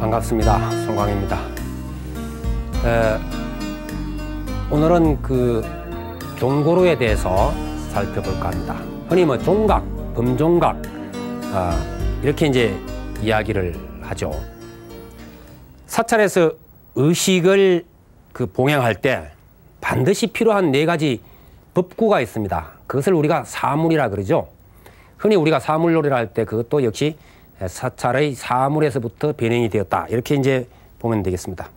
반갑습니다. 송광입니다. 오늘은 그 종고루에 대해서 살펴볼까 합니다. 흔히 뭐 종각, 범종각 이렇게 이제 이야기를 하죠. 사찰에서 의식을 봉양할 때 반드시 필요한 4가지 법구가 있습니다. 그것을 우리가 사물이라 그러죠. 흔히 우리가 사물놀이를 할 때 그것도 역시 사찰의 사물에서부터 변형이 되었다. 이렇게 이제 보면 되겠습니다.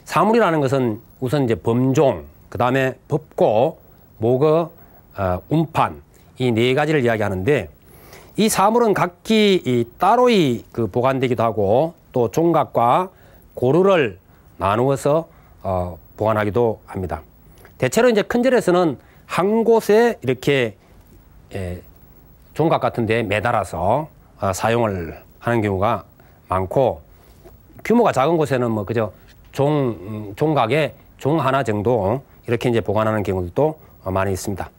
사물이라는 것은 우선 이제 범종, 그 다음에 법고, 모거, 운판 이 4가지를 이야기하는데 이 사물은 각기 따로이 보관되기도 하고 또 종각과 고루를 나누어서 보관하기도 합니다. 대체로 이제 큰 절에서는 한 곳에 이렇게 종각 같은 데 매달아서 사용을 하는 경우가 많고, 규모가 작은 곳에는 뭐 그저 종각에 종 하나 정도 이렇게 이제 보관하는 경우도 많이 있습니다.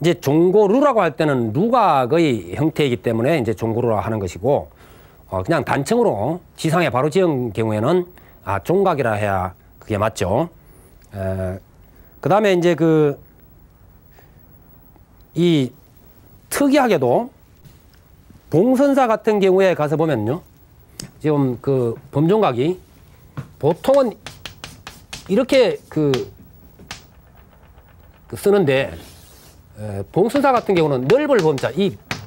이제 종고루라고 할 때는 루각의 형태이기 때문에 이제 종고루라 하는 것이고, 그냥 단청으로 지상에 바로 지은 경우에는 종각이라 해야 그게 맞죠. 그 다음에 이제 이 특이하게도 봉선사 같은 경우에 가서 보면요, 지금 범종각이 보통은 이렇게 쓰는데 봉선사 같은 경우는 넓을 범자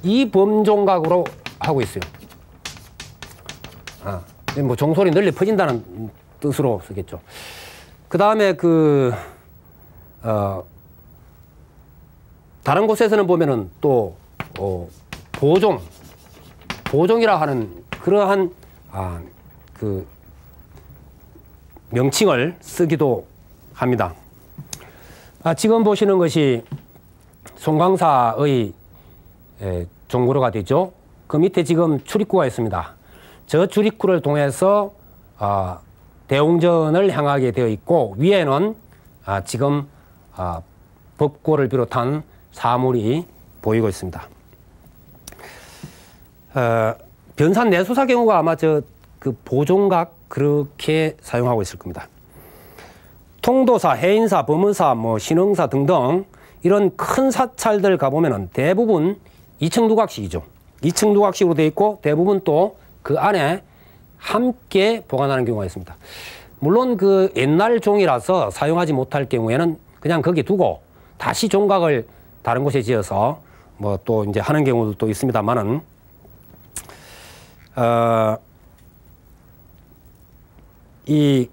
이 범종각으로 하고 있어요. 뭐 종소리 널리 퍼진다는 뜻으로 쓰겠죠. 그 다음에 다른 곳에서는 보면은 또 보종이라 하는 그러한 명칭을 쓰기도 합니다. 지금 보시는 것이 송광사의 종고루가 되죠. 그 밑에 지금 출입구가 있습니다. 저 출입구를 통해서 대웅전을 향하게 되어 있고, 위에는 지금 법고를 비롯한 사물이 보이고 있습니다. 변산 내수사 경우가 아마 보종각 그렇게 사용하고 있을 겁니다. 통도사, 해인사, 범의사, 뭐 신흥사 등등 이런 큰 사찰들 가보면은 대부분 2층 누각식이죠. 2층 누각식으로 되어 있고 대부분 또 그 안에 함께 보관하는 경우가 있습니다. 물론 옛날 종이라서 사용하지 못할 경우에는 그냥 거기 두고 다시 종각을 다른 곳에 지어서 뭐 또 이제 하는 경우도 있습니다만은, 이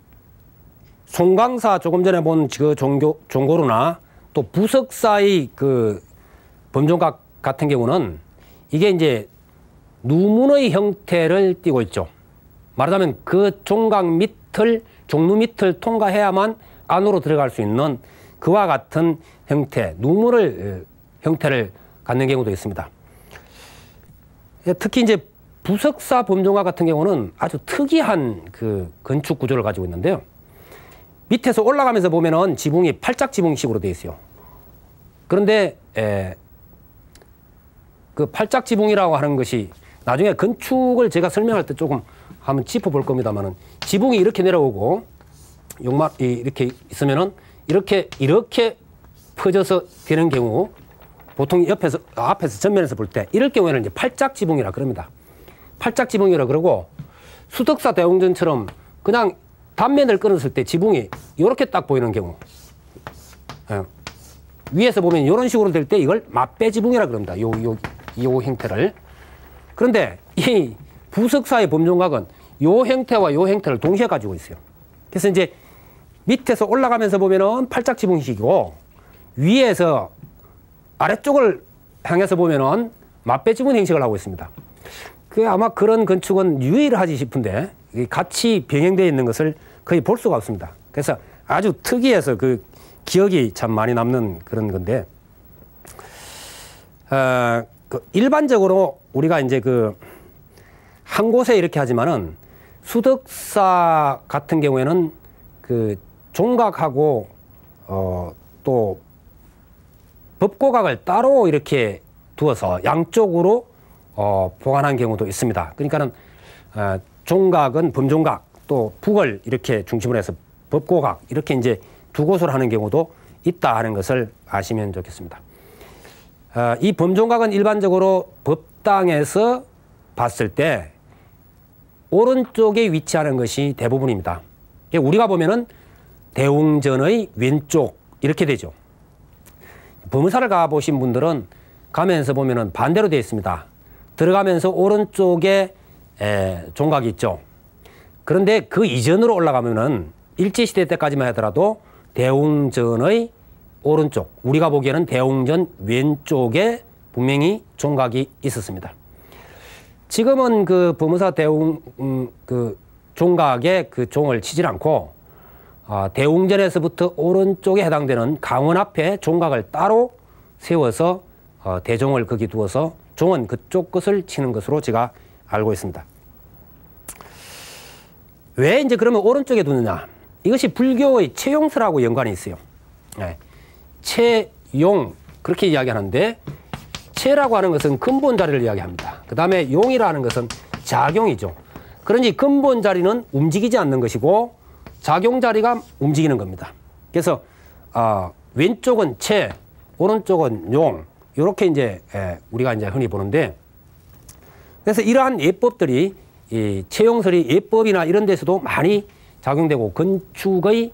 송광사 조금 전에 본 종고루나 또 부석사의 범종각 같은 경우는 이게 이제 누문의 형태를 띠고 있죠. 말하자면 종각 밑을, 종루 밑을 통과해야만 안으로 들어갈 수 있는 그와 같은 형태, 누문을 형태를 갖는 경우도 있습니다. 특히 이제 부석사 범종각 같은 경우는 아주 특이한 건축 구조를 가지고 있는데요. 밑에서 올라가면서 보면은 지붕이 팔짝 지붕식으로 되어 있어요. 그런데 팔짝 지붕이라고 하는 것이 나중에 건축을 제가 설명할 때 조금 한번 짚어볼 겁니다만은, 지붕이 이렇게 내려오고 이렇게 있으면은 이렇게 퍼져서 되는 경우, 보통 앞에서 전면에서 볼 때 이럴 경우에는 이제 팔짝 지붕이라 그럽니다. 팔짝 지붕이라 그러고, 수덕사 대웅전처럼 그냥 단면을 끊었을 때 지붕이 이렇게 딱 보이는 경우, 위에서 보면 이런 식으로 될 때 이걸 맞배 지붕이라 그럽니다. 요 형태를. 그런데 이 부석사의 범종각은 요 형태와 요 형태를 동시에 가지고 있어요. 그래서 이제 밑에서 올라가면서 보면은 팔짝 지붕식이고, 위에서 아래쪽을 향해서 보면은 맞배 지붕 형식을 하고 있습니다. 아마 그런 건축은 유일하지 싶은데 같이 병행되어 있는 것을 거의 볼 수가 없습니다. 그래서 아주 특이해서 기억이 참 많이 남는 그런 건데, 일반적으로 우리가 이제 한 곳에 이렇게 하지만은 수덕사 같은 경우에는 종각하고 또 법고각을 따로 이렇게 두어서 양쪽으로 보관한 경우도 있습니다. 그러니까는 종각은 범종각, 또 북을 이렇게 중심으로 해서 법고각 이렇게 이제 두 곳으로 하는 경우도 있다 하는 것을 아시면 좋겠습니다. 이 범종각은 일반적으로 법당에서 봤을 때 오른쪽에 위치하는 것이 대부분입니다. 우리가 보면은 대웅전의 왼쪽 이렇게 되죠. 범사를 가보신 분들은 가면서 보면은 반대로 되어 있습니다. 들어가면서 오른쪽에 종각이 있죠. 그런데 그 이전으로 올라가면은 일제시대 때까지만 하더라도 대웅전의 오른쪽, 우리가 보기에는 대웅전 왼쪽에 분명히 종각이 있었습니다. 지금은 그 범사 대웅 그 종각에 그 종을 치질 않고 대웅전에서부터 오른쪽에 해당되는 강원 앞에 종각을 따로 세워서 대종을 거기 두어서 종은 그쪽 것을 치는 것으로 제가 알고 있습니다. 왜 이제 그러면 오른쪽에 두느냐? 이것이 불교의 채용설하고 연관이 있어요. 네. 채용 그렇게 이야기하는데 채라고 하는 것은 근본 자리를 이야기합니다. 그 다음에 용이라는 것은 작용이죠. 그러니 근본 자리는 움직이지 않는 것이고 작용 자리가 움직이는 겁니다. 그래서 왼쪽은 채, 오른쪽은 용 이렇게 이제 우리가 이제 흔히 보는데 그래서 이러한 예법들이 이 채용설이 예법이나 이런 데서도 많이 작용되고 건축의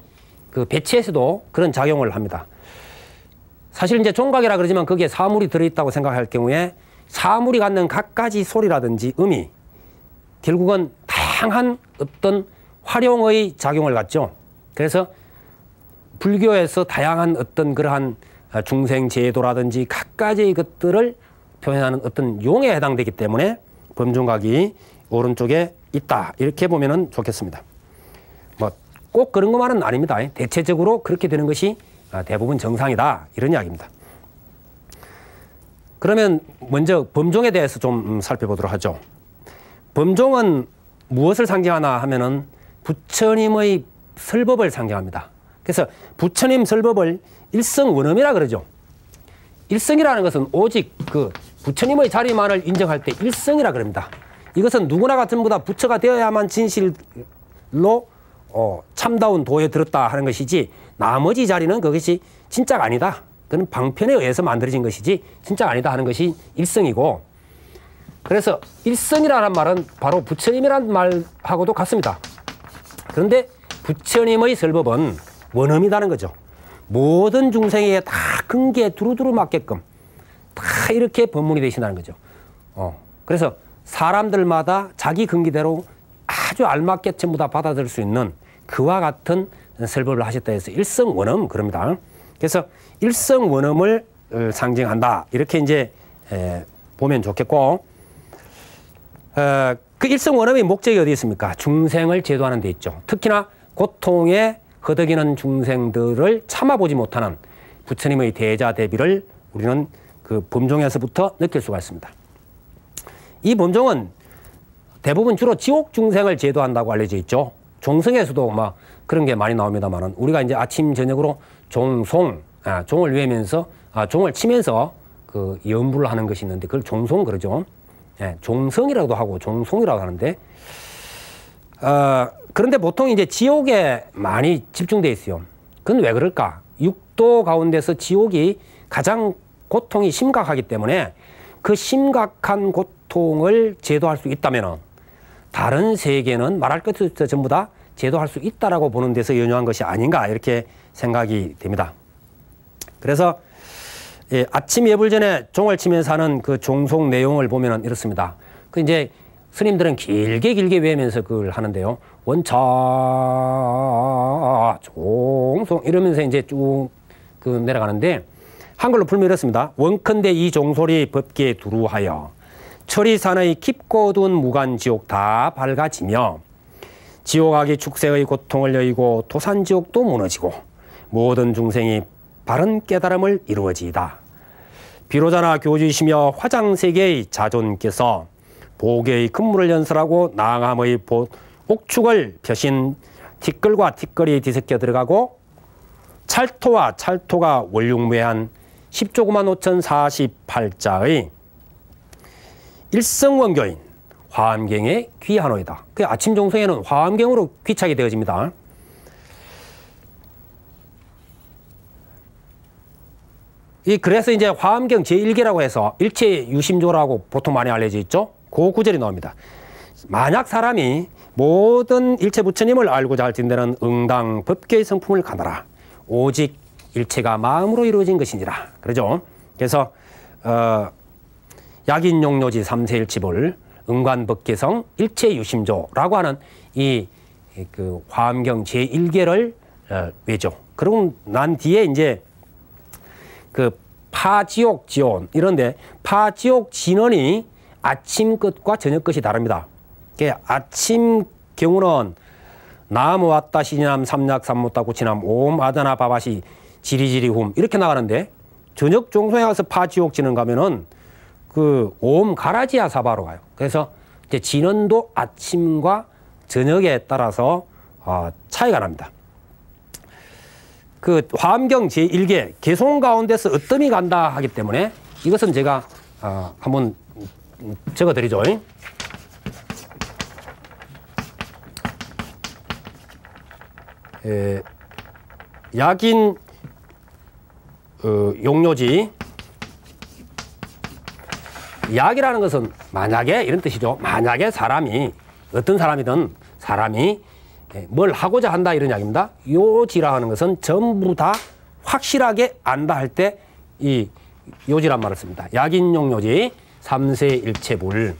그 배치에서도 그런 작용을 합니다. 사실 이제 종각이라 그러지만 거기에 사물이 들어있다고 생각할 경우에 사물이 갖는 갖가지 소리라든지 음이 결국은 다양한 어떤 활용의 작용을 갖죠. 그래서 불교에서 다양한 어떤 그러한 중생 제도라든지 갖가지의 것들을 표현하는 어떤 용에 해당되기 때문에 범종각이 오른쪽에 있다 이렇게 보면은 좋겠습니다. 뭐 꼭 그런 것만은 아닙니다. 대체적으로 그렇게 되는 것이 대부분 정상이다 이런 이야기입니다. 그러면 먼저 범종에 대해서 좀 살펴보도록 하죠. 범종은 무엇을 상징하나 하면은 부처님의 설법을 상징합니다. 그래서 부처님 설법을 일성원엄이라 그러죠. 일성이라는 것은 오직 그 부처님의 자리만을 인정할 때 일성이라 그럽니다. 이것은 누구나가 전부 다 부처가 되어야만 진실로 참다운 도에 들었다 하는 것이지 나머지 자리는 그것이 진짜가 아니다. 그건 방편에 의해서 만들어진 것이지 진짜가 아니다 하는 것이 일성이고 그래서 일성이라는 말은 바로 부처님이라는 말하고도 같습니다. 그런데 부처님의 설법은 원엄이라는 거죠. 모든 중생에게 다 근기에 두루두루 맞게끔 다 이렇게 법문이 되신다는 거죠. 그래서 사람들마다 자기 근기대로 아주 알맞게 전부 다 받아들일 수 있는 그와 같은 설법을 하셨다 해서 일성원엄 그럽니다. 그래서 일성원엄을 상징한다 이렇게 이제 보면 좋겠고 그 일성원엄의 목적이 어디 있습니까? 중생을 제도하는 데 있죠. 특히나 고통에 허덕이는 중생들을 참아보지 못하는 부처님의 대자대비를 우리는 그 범종에서부터 느낄 수가 있습니다. 이 범종은 대부분 주로 지옥 중생을 제도한다고 알려져 있죠. 종성에서도 막 그런 게 많이 나옵니다만은 우리가 이제 아침 저녁으로 종송, 종을 외면서 종을 치면서 그 연부를 하는 것이 있는데 그걸 종송 그러죠. 종성이라고도 하고 종송이라고 하는데 그런데 보통 이제 지옥에 많이 집중돼 있어요. 그건 왜 그럴까? 육도 가운데서 지옥이 가장 고통이 심각하기 때문에 그 심각한 고통을 제도할 수 있다면은 다른 세계는 말할 것 없이 전부 다 제도할 수 있다라고 보는 데서 연유한 것이 아닌가 이렇게 생각이 됩니다. 그래서 아침 예불 전에 종을 치면서 하는 그 종송 내용을 보면은 이렇습니다. 그 이제 스님들은 길게 외우면서 그걸 하는데요. 원차 종송 이러면서 이제 쭉 그 내려가는데 한글로 풀면 이렇습니다. 원컨대 이 종소리 법계 두루하여 철이산의 깊고 어두운 무간지옥 다 밝아지며 지옥악이 축생의 고통을 여의고 도산지옥도 무너지고 모든 중생이 바른 깨달음을 이루어지이다. 비로자나 교주이시며 화장세계의 자존께서 보계의 근무를 연설하고 낭암의 옥축을 펴신 티끌과 티끌이 뒤섞여 들어가고 찰토와 찰토가 월육무해한 10조구만 5048자의 일성원교인 화엄경에 귀하노이다. 그 아침 종성에는 화엄경으로 귀착이 되어집니다. 그래서 이제 화엄경 제1계라고 해서 일체유심조라고 보통 많이 알려져 있죠. 그 구절이 나옵니다. 만약 사람이 모든 일체 부처님을 알고자 할진대는 응당 법계의 성품을 가느라 오직 일체가 마음으로 이루어진 것이니라. 그러죠. 그래서 약인용료지 삼세일치볼 응관법계성 일체유심조라고 하는 그 화엄경 제1계를 외죠. 그러고 난 뒤에 이제 그 파지옥 지온 이런데 파지옥 진원이 아침 끝과 저녁 끝이 다릅니다. 아침 경우는 나무 왔다 시남 삼약 삼무따 구치남 옴 아다나 바바시 지리지리 훔 이렇게 나가는데 저녁 종소에 가서 파지옥 진원 가면은 그 옴 가라지야 사바로 가요. 그래서 이제 진원도 아침과 저녁에 따라서 차이가 납니다. 그 화엄경 제1계 개송 가운데서 어뜸이 간다 하기 때문에 이것은 제가 한번 적어드리죠. 약인 용료지 약이라는 것은 만약에 이런 뜻이죠. 만약에 사람이 어떤 사람이든 사람이 뭘 하고자 한다 이런 이야기입니다. 요지라 하는 것은 전부 다 확실하게 안다 할 때 이 요지란 말을 씁니다. 약인용요지 삼세일체불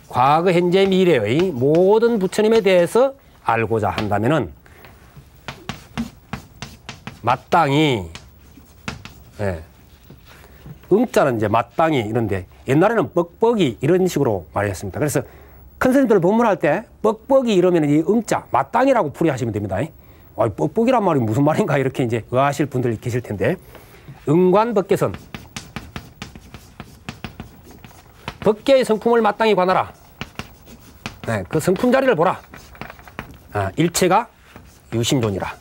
과거 현재 미래의 모든 부처님에 대해서 알고자 한다면은 마땅히 응자는 이제 마땅히 이런데 옛날에는 뻑뻑이 이런 식으로 말했습니다. 그래서 큰 스님들 법문할 때 뻑뻑이 이러면 이 응자 마땅이라고 풀이하시면 됩니다. 뻑뻑이란 말이 무슨 말인가 이렇게 이제 의아하실 분들이 계실 텐데 응관법계선 법계의 성품을 마땅히 관하라. 그 성품 자리를 보라. 일체가 유심존이라.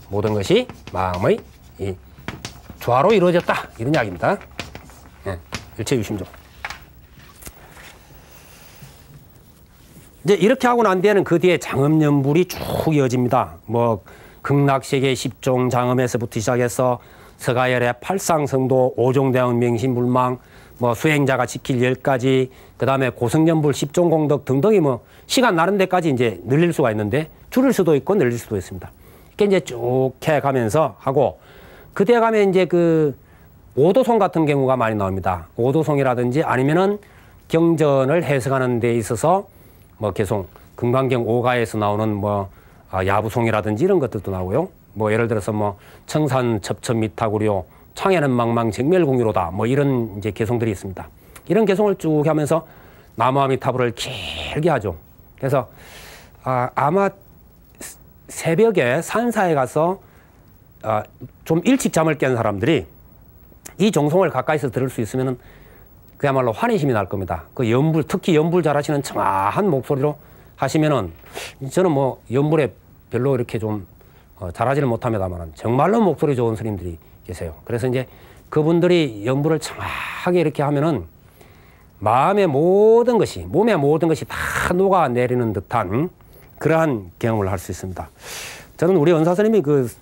모든 것이 마음의 조화로 이루어졌다 이런 이야기입니다. 일체 유심존. 이제 이렇게 하고 난 뒤에는 그 뒤에 장엄연불이 쭉 이어집니다. 뭐 극락세계 10종 장엄에서부터 시작해서 서가열의 팔상성도 5종대왕 명심불망 뭐 수행자가 지킬 10가지 그 다음에 고성연불 10종 공덕 등등이 뭐 시간 나는 데까지 이제 늘릴 수가 있는데 줄일 수도 있고 늘릴 수도 있습니다. 이렇게 이제 쭉 해가면서 하고 그때 가면 이제 그 오도송 같은 경우가 많이 나옵니다. 오도송이라든지 아니면은 경전을 해석하는 데 있어서 뭐 개송 금강경 5가에서 나오는 뭐 야부송이라든지 이런 것들도 나오고요. 뭐 예를 들어서 뭐 청산 첩첩 미타구려 창에는 망망 정멸공유로다 뭐 이런 이제 개송들이 있습니다. 이런 개송을 쭉 하면서 나무아미타불을 길게 하죠. 그래서 아마 새벽에 산사에 가서 좀 일찍 잠을 깬 사람들이 이 종송을 가까이서 들을 수 있으면은 그야말로 환희심이 날 겁니다. 그 연불, 특히 연불 잘하시는 청아한 목소리로 하시면은 저는 뭐 연불에 별로 이렇게 좀 잘하지를 못합니다만 정말로 목소리 좋은 스님들이 계세요. 그래서 이제 그분들이 연불을 청하게 이렇게 하면은 마음의 모든 것이, 몸의 모든 것이 다 녹아내리는 듯한 그러한 경험을 할 수 있습니다. 저는 우리 은사스님이 그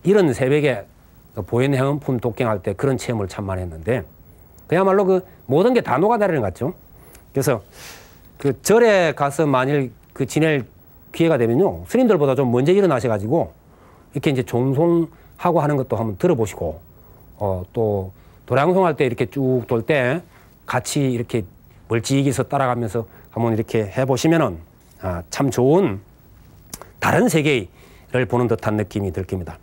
이런 새벽에 보현행음품 독경할 때 그런 체험을 참 많이 했는데 그야말로 그 모든 게 다 녹아내리는 것 같죠. 그래서 그 절에 가서 만일 그 지낼 기회가 되면요. 스님들보다 좀 먼저 일어나셔가지고 이렇게 이제 종송하고 하는 것도 한번 들어보시고 또 도량송할 때 이렇게 쭉 돌 때 같이 이렇게 멀찍이서 따라가면서 한번 이렇게 해보시면은 참 좋은 다른 세계를 보는 듯한 느낌이 들 겁니다.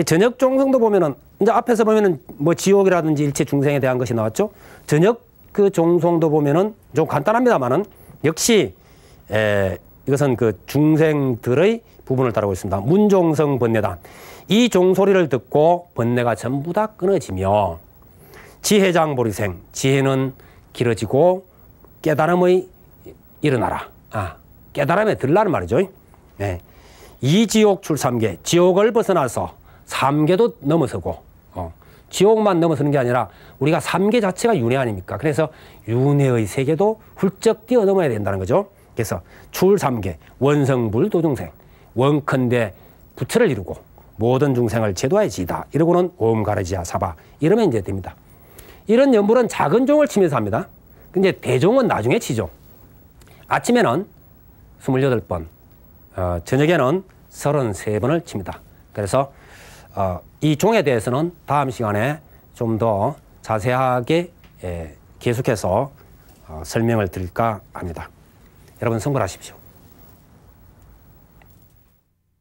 저녁 종성도 보면은 이제 앞에서 보면은 뭐 지옥이라든지 일체 중생에 대한 것이 나왔죠. 저녁 그 종성도 보면은 좀 간단합니다만은 역시 이것은 그 중생들의 부분을 따르고 있습니다. 문종성 번뇌단. 이 종소리를 듣고 번뇌가 전부 다 끊어지며 지혜장보리생. 지혜는 길어지고 깨달음의 일어나라. 깨달음에 들라는 말이죠. 네. 이 지옥 출삼계. 지옥을 벗어나서 삼계도 넘어서고 지옥만 넘어서는 게 아니라 우리가 삼계 자체가 윤회 아닙니까? 그래서 윤회의 세계도 훌쩍 뛰어넘어야 된다는 거죠. 그래서 출삼계, 원성불 도중생, 원컨대 부처를 이루고 모든 중생을 제도하여 지이다. 이러고는 오음가르지야 사바. 이러면 이제 됩니다. 이런 연불은 작은 종을 치면서 합니다. 근데 대종은 나중에 치죠. 아침에는 28번, 저녁에는 33번을 칩니다. 그래서 이 종에 대해서는 다음 시간에 좀 더 자세하게 계속해서 설명을 드릴까 합니다. 여러분 성불하십시오.